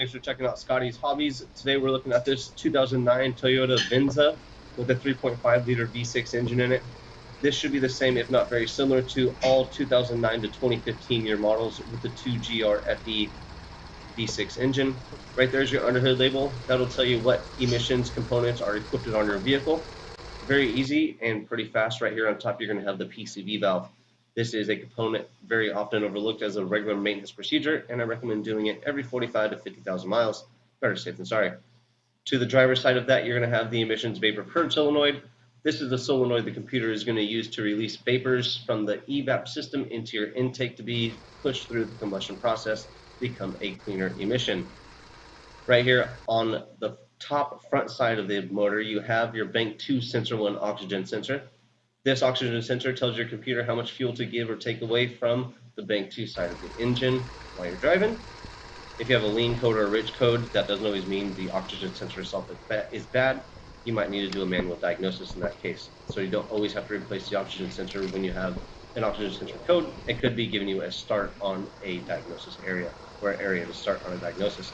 Thanks for checking out Scotties Hobbies. Today we're looking at this 2009 Toyota Venza with a 3.5 liter V6 engine in it. This should be the same, if not very similar, to all 2009 to 2015 year models with the 2GR-FE V6 engine. Right there's your underhood label. That'll tell you what emissions components are equipped on your vehicle. Very easy and pretty fast. Right here on top, you're going to have the PCV valve. This is a component very often overlooked as a regular maintenance procedure, and I recommend doing it every 45 to 50,000 miles. Better safe than sorry. To the driver's side of that, you're going to have the emissions vapor purge solenoid. This is the solenoid the computer is going to use to release vapors from the EVAP system into your intake to be pushed through the combustion process, become a cleaner emission. Right here on the top front side of the motor, you have your bank 2 sensor 1 oxygen sensor. This oxygen sensor tells your computer how much fuel to give or take away from the bank 2 side of the engine while you're driving. If you have a lean code or a rich code, that doesn't always mean the oxygen sensor itself is bad. You might need to do a manual diagnosis in that case. So you don't always have to replace the oxygen sensor when you have an oxygen sensor code. It could be giving you a start on a diagnosis area, or an area to start on a diagnosis.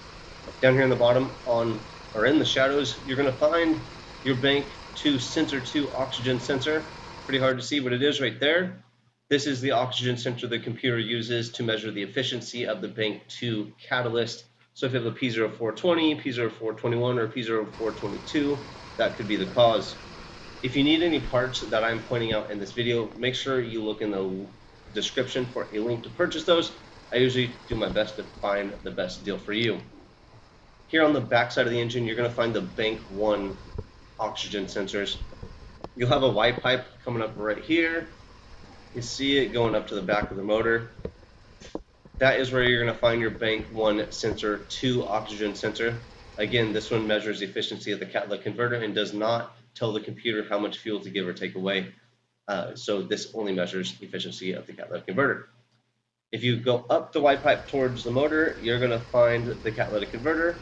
Down here in the bottom, or in the shadows, you're going to find your bank 2 sensor 2 oxygen sensor. Pretty hard to see, but it is right there. This is the oxygen sensor the computer uses to measure the efficiency of the bank 2 catalyst. So if you have a P0420, P0421, or P0422, that could be the cause. If you need any parts that I'm pointing out in this video, make sure you look in the description for a link to purchase those. I usually do my best to find the best deal for you. Here on the back side of the engine, you're going to find the bank 1 oxygen sensors. You'll have a Y pipe coming up right here. You see it going up to the back of the motor. That is where you're going to find your bank 1 sensor 2 oxygen sensor. Again, this one measures the efficiency of the catalytic converter and does not tell the computer how much fuel to give or take away. So this only measures the efficiency of the catalytic converter. If you go up the Y pipe towards the motor, you're going to find the catalytic converter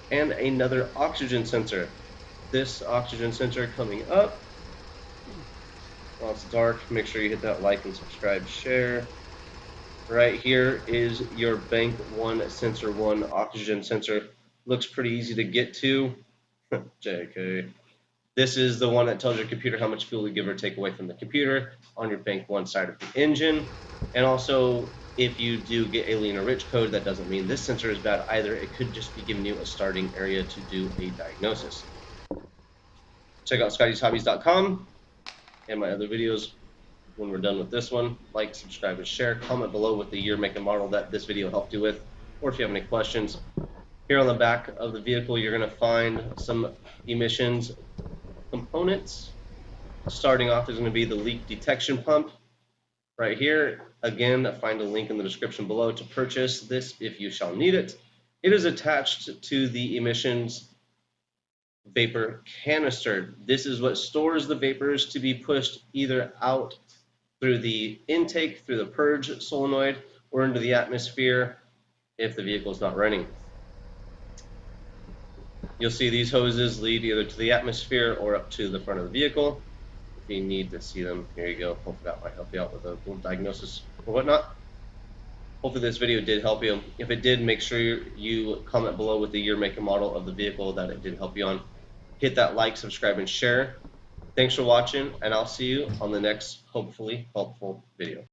and another oxygen sensor. This oxygen sensor coming up. While it's dark, make sure you hit that like and subscribe, share. Right here is your bank 1 sensor 1 oxygen sensor. Looks pretty easy to get to. JK. This is the one that tells your computer how much fuel to give or take away from the computer on your bank 1 side of the engine. And also, if you do get a lean or rich code, that doesn't mean this sensor is bad either. It could just be giving you a starting area to do a diagnosis. Check out ScottiesHobbies.com and my other videos when we're done with this one. Like, subscribe, and share. Comment below with the year, make, and model that this video helped you with, or if you have any questions. Here on the back of the vehicle, you're going to find some emissions components. Starting off is going to be the leak detection pump. Right here, again, find a link in the description below to purchase this if you shall need it. It is attached to the emissions vapor canister. This is what stores the vapors to be pushed either out through the intake, through the purge solenoid, or into the atmosphere if the vehicle is not running. You'll see these hoses lead either to the atmosphere or up to the front of the vehicle. If you need to see them, here you go. Hopefully that might help you out with a little diagnosis or whatnot. Hopefully this video did help you. If it did, make sure you comment below with the year, make, and model of the vehicle that it did help you on. Hit that like, subscribe, and share. Thanks for watching, and I'll see you on the next, hopefully helpful video.